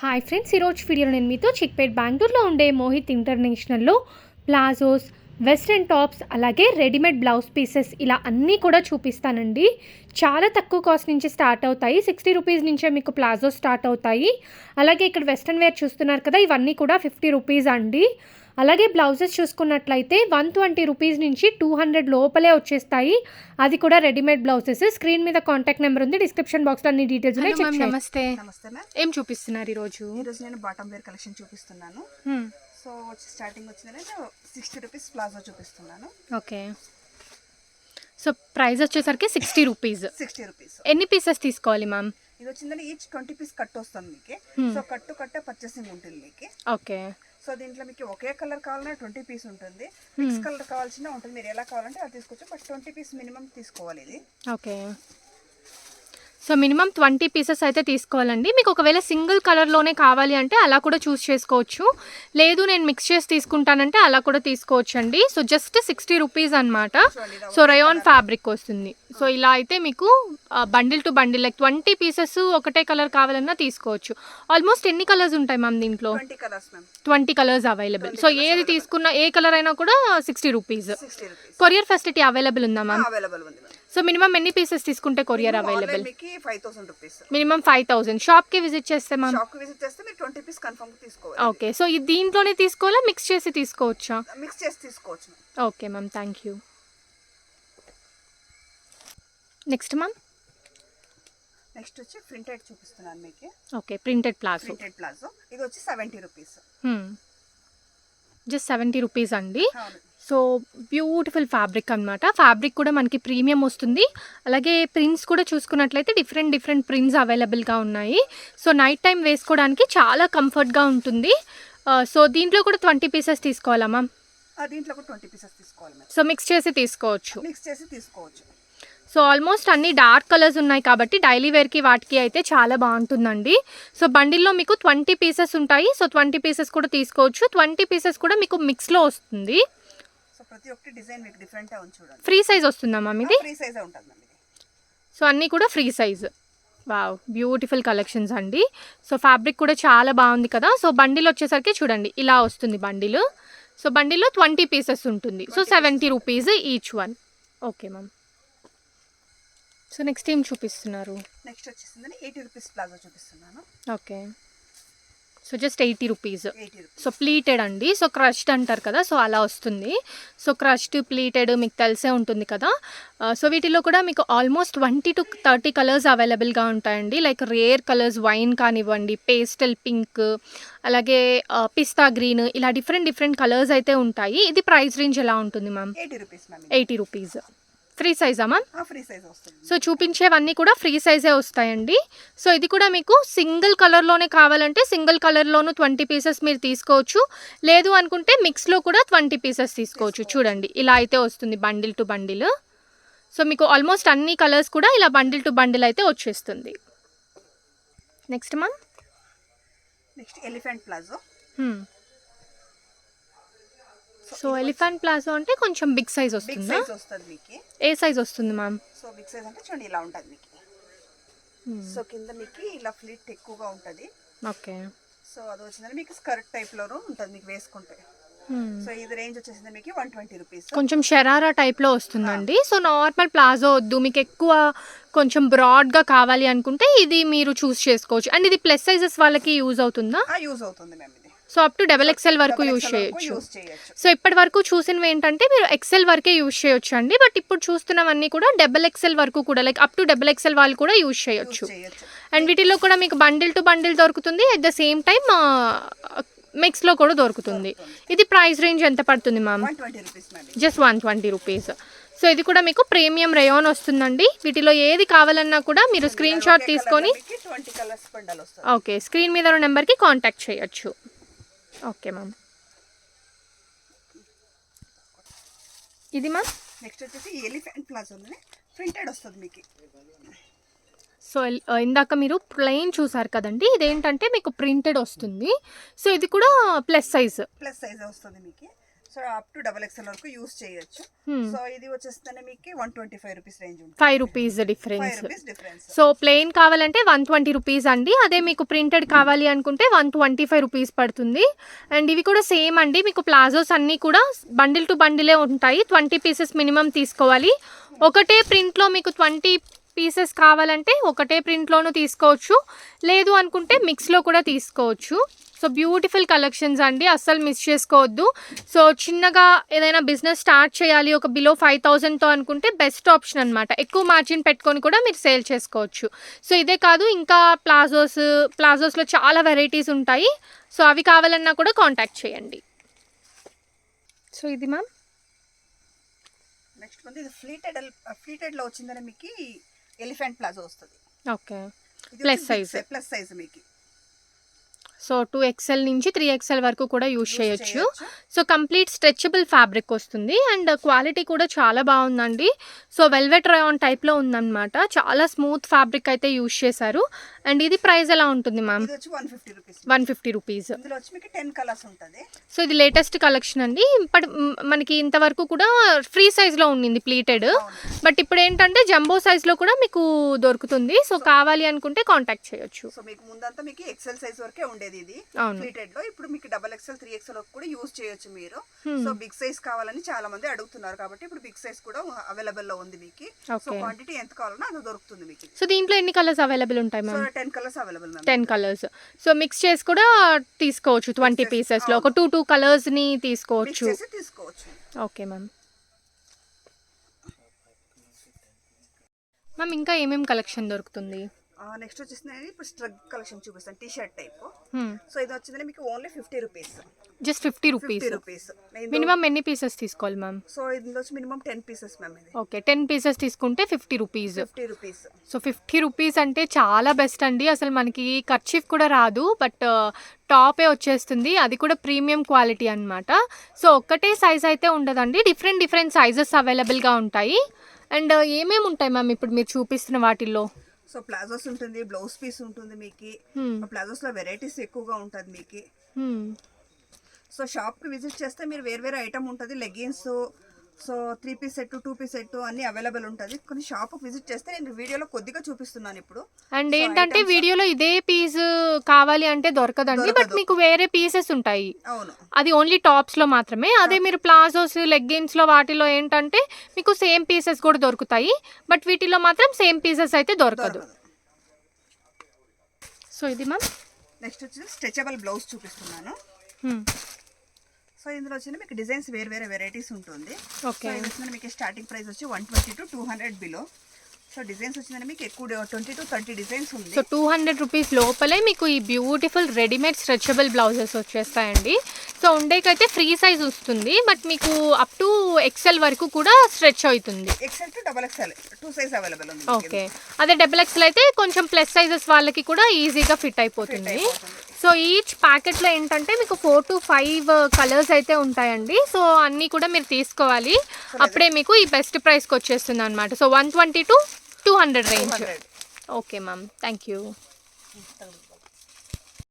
Hi friends, ఈరోజు వీడియోలో నేను మీతో చిక్పేట్ బెంగళూరులో ఉండే మోహిత్ ఇంటర్నేషనల్లో ప్లాజోస్, వెస్ట్రన్ టాప్స్, అలాగే రెడీమేడ్ బ్లౌజ్ పీసెస్ ఇలా అన్నీ కూడా చూపిస్తానండి. చాలా తక్కువ కాస్ట్ నుంచి స్టార్ట్ అవుతాయి. 60 రూపీస్ నుంచే మీకు ప్లాజో స్టార్ట్ అవుతాయి. అలాగే ఇక్కడ వెస్ట్రన్ వేర్ చూస్తున్నారు కదా, ఇవన్నీ కూడా 50 రూపీస్ అండి. అలాగే బ్లౌజెస్ చూసుకున్నట్లయితే 120 రూపీస్ నుంచి 200 లోపలే వచ్చేస్తాయి. అది కూడా రెడీమేడ్ బ్లౌజెస్. స్క్రీన్ మీద కాంటాక్ట్ నెంబర్ ఉంది, డిస్క్రిప్షన్ బాక్స్లో అన్ని డీటెయిల్స్ ఉన్నాయి. చెక్ చేయండి. నమస్తే. నమస్తే మ్యామ్. ఏం చూపిస్తున్నారు ఈరోజు? ఈరోజు నేను బాటమ్ వేర్ కలెక్షన్ చూపిస్తున్నాను. సో స్టార్టింగ్ వచ్చిందంటే 60 రూపీస్ ప్లాజో చూపిస్తున్నాను. ఓకే, సో ప్రైస్ వచ్చేసరికి 60 రూపీస్. 60 రూపీస్. ఎన్ని పీసెస్ తీసుకోవాలి మ్యామ్? ఇది వచ్చిందంటే ఈచ్ 20 పీస్ కట్ వస్తుంది మీకు. సో కట్టే పర్చేసింగ్ ఉంటుంది మీకు. ఓకే, సో దీంట్లో మీకు ఒకే కలర్ కావాలన్నా 20 పీస్ ఉంటుంది, మిక్స్ కలర్ కావాల్సిన ఉంటుంది. మీరు ఎలా కావాలంటే అది తీసుకోవచ్చు, బట్ 20 పీస్ మినిమం తీసుకోవాలి ఇది. ఓకే, సో మినిమం 20 పీసెస్ అయితే తీసుకోవాలండి. మీకు ఒకవేళ సింగిల్ కలర్లోనే కావాలి అంటే అలా కూడా చూస్ చేసుకోవచ్చు. లేదు నేను మిక్స్ చేసి తీసుకుంటానంటే అలా కూడా తీసుకోవచ్చు అండి. సో జస్ట్ 60 రూపీస్ అనమాట. సో రయాన్ ఫ్యాబ్రిక్ వస్తుంది. సో ఇలా అయితే మీకు bundle to bundle like 20 pieces ఒకటే కలర్ కావాలన్నా తీసుకోవచ్చు. ఆల్మోస్ట్ ఎన్ని కలర్స్ ఉంటాయి మ్యామ్ దీంట్లో? 20 colours ma'am. 20 colours available. So ఏది తీసుకున్నా ఏ కలర్ అయినా కూడా 60 రూపీస్. కొరియర్ ఫెసిలిటీ అవైలబుల్ ఉందా మ్యామ్? అవైలబుల్ ఉంది. సో మినిమం ఎన్ని పీసెస్ తీసుకుంటే కొరియర్ అవైలబుల్? మీకు 5000 రూపీస్. మినిమం 5000. షాప్కి విజిట్ చేస్తే మ్యామ్? షాప్కి విజిట్ చేస్తే మీరు 20 పీస్ కన్ఫర్మ్ తీసుకోవాలి. ఓకే, సో ఇది దీంట్లోనే తీసుకోవాలా మిక్స్ చేసి తీసుకోవచ్చా? మిక్స్ చేసి తీసుకోవచ్చు. Okay ma'am, thank you. Next ma'am? Next వచ్చి ప్రింటెడ్ చూపిస్తున్నాను మీకు. Okay, printed palazzo. Printed palazzo ఇది వచ్చి 70 రూపీస్. జస్ట్ 70 రూపీస్ అండి. సో బ్యూటిఫుల్ ఫ్యాబ్రిక్ అనమాట. ఫ్యాబ్రిక్ కూడా మనకి ప్రీమియం వస్తుంది. అలాగే ప్రింట్స్ కూడా చూసుకున్నట్లయితే డిఫరెంట్ ప్రింట్స్ అవైలబుల్గా ఉన్నాయి. సో నైట్ టైం వేసుకోవడానికి చాలా కంఫర్ట్గా ఉంటుంది. సో దీంట్లో కూడా 20 పీసెస్ తీసుకోవాలా మ్యామ్? దీంట్లో కూడా 20 పీసెస్ తీసుకోవాలి. సో మిక్స్ చేసి తీసుకోవచ్చు. మిక్స్ చేసి తీసుకోవచ్చు. సో ఆల్మోస్ట్ అన్ని డార్క్ కలర్స్ ఉన్నాయి కాబట్టి డైలీ వేర్కి వాటికి అయితే చాలా బాగుంటుందండి. సో బండిల్లో మీకు 20 పీసెస్ ఉంటాయి. సో 20 పీసెస్ కూడా తీసుకోవచ్చు. 20 పీసెస్ కూడా మీకు మిక్స్లో వస్తుంది. సో ప్రతి ఒక్క డిజైన్ మీకు డిఫరెంట్ గా ఉంది చూడండి. ఫ్రీ సైజ్ వస్తుందా మ్యామ్ ఇది? ఫ్రీ సైజ్ ఉంటుంది మ్యామ్ ఇది. సో అన్నీ కూడా free size. Wow, beautiful collections అండి. సో ఫ్యాబ్రిక్ కూడా చాలా బాగుంది కదా. సో బండిల్ వచ్చేసరికి చూడండి ఇలా వస్తుంది బండిల్. సో బండిల్లో 20 పీసెస్ ఉంటుంది. So 70 rupees each one. Okay ma'am. So next ఏం చూపిస్తున్నారు? నెక్స్ట్ వచ్చేసిందని 80 రూపీస్ ప్లాజో చూపిస్తున్నాను. Okay, so just 80 rupees. 80 rupees. So pleated అండి. సో క్రష్డ్ అంటారు కదా, సో అలా వస్తుంది. సో క్రష్డ్ ప్లీటెడ్ మీకు తెలిసే ఉంటుంది కదా. సో వీటిలో కూడా మీకు ఆల్మోస్ట్ 20 to 30 కలర్స్ అవైలబుల్గా ఉంటాయండి. లైక్ రేర్ కలర్స్, వైన్ కానివ్వండి, పేస్టల్ పింక్, అలాగే పిస్తా గ్రీన్, ఇలా డిఫరెంట్ కలర్స్ అయితే ఉంటాయి. ఇది ప్రైస్ రేంజ్ ఎలా ఉంటుంది ma'am? 80 rupees ma'am. 80 rupees. Free సైజా మ్యామ్? ఫ్రీ సైజ్ వస్తుంది. సో చూపించేవన్నీ కూడా ఫ్రీ సైజే వస్తాయండి. సో ఇది కూడా మీకు సింగిల్ కలర్లోనే కావాలంటే సింగిల్ కలర్లోనూ 20 పీసెస్ మీరు తీసుకోవచ్చు. లేదు అనుకుంటే మిక్స్లో కూడా 20 పీసెస్ తీసుకోవచ్చు. చూడండి ఇలా అయితే వస్తుంది బండిల్ టు బండిల్. సో మీకు ఆల్మోస్ట్ అన్ని కలర్స్ కూడా ఇలా బండిల్ టు బండిల్ అయితే వచ్చేస్తుంది. Next ma'am? Next elephant palazzo. So elephant palazzo అంటే కొంచెం బిగ్ సైజ్ వస్తుందా? సైజ్ వస్తుంది మీకు. ఏ సైజ్ వస్తుంది మ్యామ్? సో బిగ్ సైజ్ అంటే చూడండి ఇలా ఉంటుంది మీకు. సో కింద మీకు ఇలా ఫ్లీట్ ఎక్కువగా ఉంటుంది. ఓకే, సో అది వచ్చిందని మీకు స్కర్ట్ టైప్ లోనూ ఉంటుంది మీకు వేసుకుంటే. సో ఇది రేంజ్ వచ్చేసింది మీకు 120 రూపీస్. కొంచెం షరారా టైప్లో వస్తుందండి. సో నార్మల్ ప్లాజో వద్దు, మీకు ఎక్కువ కొంచెం బ్రాడ్గా కావాలి అనుకుంటే ఇది మీరు చూస్ చేసుకోవచ్చు. అండ్ ఇది ప్లస్ సైజెస్ వాళ్ళకి యూజ్ అవుతుందా? యూజ్ అవుతుంది మ్యామ్ ఇది. సో అప్ టు XXL వరకు యూజ్ చేయొచ్చు. సో ఇప్పటి వరకు చూసినవి ఏంటంటే మీరు XL వరకే యూజ్ చేయొచ్చు అండి. బట్ ఇప్పుడు చూస్తున్నవన్నీ కూడా XXL వరకు కూడా, లైక్ అప్ టు XXL వాళ్ళు కూడా యూజ్ చేయొచ్చు. అండ్ వీటిలో కూడా మీకు బండిల్ టు బండిల్ దొరుకుతుంది. అట్ ద సేమ్ టైమ్ మిక్స్లో కూడా దొరుకుతుంది. ఇది ప్రైస్ రేంజ్ ఎంత పడుతుంది మ్యామ్? Just 120 rupees. సో ఇది కూడా మీకు ప్రీమియం రేయాన్ వస్తుందండి. వీటిలో ఏది కావాలన్నా కూడా మీరు స్క్రీన్ షాట్ తీసుకొని ఓకే స్క్రీన్ మీద ఉన్న నెంబర్కి కాంటాక్ట్ చేయొచ్చు. Okay ma'am. ఇది మ్యామ్? నెక్స్ట్ వచ్చేసి ఎలిఫెంట్ ప్లాజోలోనే ప్రింటెడ్ వస్తుంది మీకు. సో ఇందాక మీరు ప్లెయిన్ చూసారు కదండి, ఇదేంటంటే మీకు ప్రింటెడ్ వస్తుంది. సో ఇది కూడా ప్లస్ సైజ్ వస్తుంది మీకు. So up to double XL వరకు యూస్ చేయొచ్చు. సో ఇది వచ్చేస్తే మీకు 125 రూపీస్ రేంజ్ ఉంటుంది. 5 rupees difference. 5 rupees difference. So plain కావాలంటే 120 రూపీస్ అండి. అదే మీకు ప్రింటెడ్ కావాలి అనుకుంటే 125 రూపీస్ పడుతుంది. అండ్ ఇవి కూడా సేమ్ అండి, మీకు ప్లాజోస్ అన్నీ కూడా బండిల్ టు బండిలే ఉంటాయి. 20 పీసెస్ మినిమం తీసుకోవాలి. ఒకటే ప్రింట్లో మీకు 20 పీసెస్ కావాలంటే ఒకటే ప్రింట్లోనూ తీసుకోవచ్చు, లేదు అనుకుంటే మిక్స్లో కూడా తీసుకోవచ్చు. సో బ్యూటిఫుల్ కలెక్షన్స్ అండి, అస్సలు మిస్ చేసుకోవద్దు. సో చిన్నగా ఏదైనా బిజినెస్ స్టార్ట్ చేయాలి ఒక బిలో 5,000తో అనుకుంటే బెస్ట్ ఆప్షన్ అనమాట. ఎక్కువ మార్జిన్ పెట్టుకొని కూడా మీరు సేల్ చేసుకోవచ్చు. సో ఇదే కాదు, ఇంకా ప్లాజోస్లో చాలా వెరైటీస్ ఉంటాయి. సో అవి కావాలన్నా కూడా కాంటాక్ట్ చేయండి. సో ఇది మ్యామ్ నెక్స్ట్ ఇది ఫ్లీటెడ్ లో వచ్చిందని మీకు ఎలిఫెంట్ ప్లాజో వస్తుంది. ఓకే, ప్లస్ సైజ్ మీకు. సో 2XL నుంచి 3XL వరకు కూడా యూజ్ చేయొచ్చు. సో కంప్లీట్ స్ట్రెచబుల్ ఫ్యాబ్రిక్ వస్తుంది అండ్ క్వాలిటీ కూడా చాలా బాగుందండి. సో వెల్వెట్ రయాన్ టైప్లో ఉందన్నమాట, చాలా స్మూత్ ఫ్యాబ్రిక్ అయితే యూజ్ చేశారు. అండ్ ఇది ప్రైస్ ఎలా ఉంటుంది మ్యామ్? 150 రూపీస్. సో ఇది లేటెస్ట్ కలెక్షన్ అండి. మనకి ఇంతవరకు కూడా ఫ్రీ సైజ్లో ఉండింది ప్లీటెడ్, బట్ ఇప్పుడు ఏంటంటే జంబో సైజ్లో కూడా మీకు దొరుకుతుంది. సో కావాలి అనుకుంటే కాంటాక్ట్ చేయొచ్చు. సో మీకు ముందంతా మీకు ఎక్సెల్ సైజ్ వరకే ఉండేది ఇది ప్లీటెడ్ లో. ఇప్పుడు మీకు డబల్ ఎక్స్ఎల్ 3XL కూడా యూజ్ చేయొచ్చు మీరు. సో బిగ్ సైజ్ కావాలని చాలా మంది అడుగుతున్నారు కాబట్టి ఇప్పుడు బిగ్ సైజ్ కూడా అవైలబుల్ లో ఉంది మీకు. సో క్వాంటిటీ ఎంత కావాలన్నా అది దొరుకుతుంది మీకు. సో దీంట్లో ఎన్ని కలర్స్ అవైలబుల్ ఉంటాయి ma'am? 10 colours available ma'am. 10 colours. So mix చేసి కూడా తీసుకోవచ్చు. 20 పీసెస్ లో ఒక 2 కలర్స్ ని తీసుకోవచ్చు. Okay ma'am. మ్యామ్ ఇంకా ఏమేమి కలెక్షన్ దొరుకుతుంది? నెక్స్ట్ వచ్చేసి ఇప్పుడు స్ట్రగ్ కలెక్షన్ చూపిస్తాను, టీ షర్ట్ టైప్. సో ఇది వచ్చింది మీకు only 50 rupees. Just 50 rupees. Minimum ఎన్ని పీసెస్ తీసుకోవాలి మ్యామ్? సో ఇందులో వచ్చి మినిమం 10 పీసెస్ మ్యామ్. ఇది ఓకే, 10 పీసెస్ తీసుకుంటే 50 రూపీస్. సో 50 రూపీస్ అంటే చాలా బెస్ట్ అండి. అసలు మనకి కర్చీఫ్ కూడా రాదు, బట్ టాపే వచ్చేస్తుంది, అది కూడా ప్రీమియం క్వాలిటీ అనమాట. సో ఒక్కటే సైజ్ అయితే ఉండదండి, డిఫరెంట్ సైజెస్ అవైలబుల్గా ఉంటాయి. అండ్ ఏమేమి ఉంటాయి మ్యామ్ ఇప్పుడు మీరు చూపిస్తున్న వాటిల్లో? సో ప్లాజోస్ ఉంటుంది, బ్లౌజ్ పీస్ ఉంటుంది మీకు. ప్లాజోస్ లో వెరైటీస్ ఎక్కువగా ఉంటుంది మీకు. సో షాప్ కి విజిట్ చేస్తే మీరు వేరే ఐటమ్ ఉంటుంది, leggings, so 3 piece set 2 piece set అన్ని అవైలబుల్ ఉంటుంది. కొన్ని షాప్ విజిట్ చేస్తే నేను వీడియోలో కొద్దిగా చూపిస్తున్నాను ఇప్పుడు. అండ్ ఏంటంటే వీడియోలో ఇదే పీస్ కావాలి అంటే దొరకదండి, బట్ మీకు వేరే పీసెస్ ఉంటాయి. అవును, అది ఓన్లీ టాప్స్ లో మాత్రమే. అదే మీరు ప్లాజోస్ లెగ్గిన్స్ లో వాటిలో ఏంటంటే మీకు సేమ్ పీసెస్ కూడా దొరుకుతాయి, బట్ వీటిలో మాత్రం సేమ్ పీసెస్ అయితే దొరకదు. సో ఇది మ్యామ్ నెక్స్ట్ వచ్చి స్ట్రెచబుల్ బ్లౌజ్ చూపిస్తున్నాను. సో ఇందులో వచ్చి మీకు డిజైన్స్ వేరే వెరైటీస్ ఉంటుంది. ఓకే, మీకు స్టార్టింగ్ ప్రైస్ వచ్చి 120 to 200 బిలో. సో డిజైన్స్ వచ్చిందని మీకు ఎక్కువ 20 to 30 డిజైన్స్ ఉంది. సో 200 రూపీస్ లోపలే మీకు ఈ బ్యూటిఫుల్ రెడీమేడ్ స్ట్రెచబుల్ బ్లౌజెస్ వచ్చేస్తాయండి. సో ఉండేకైతే ఫ్రీ సైజ్ వస్తుంది, బట్ మీకు అప్ టు XL వరకు కూడా స్ట్రెచ్ అవుతుంది. XL to XXL 2 size available ఉంది. ఓకే, అదే XXL అయితే కొంచెం ప్లస్ సైజెస్ వాళ్ళకి కూడా ఈజీగా ఫిట్ అయిపోతుంది. సో ఈచ్ ప్యాకెట్లో ఏంటంటే మీకు 4 to 5 కలర్స్ అయితే ఉంటాయండి. సో అన్నీ కూడా మీరు తీసుకోవాలి, అప్పుడే మీకు ఈ బెస్ట్ ప్రైస్కి వచ్చేస్తుంది అనమాట. So 120 to 200 range. Okay ma'am, thank you.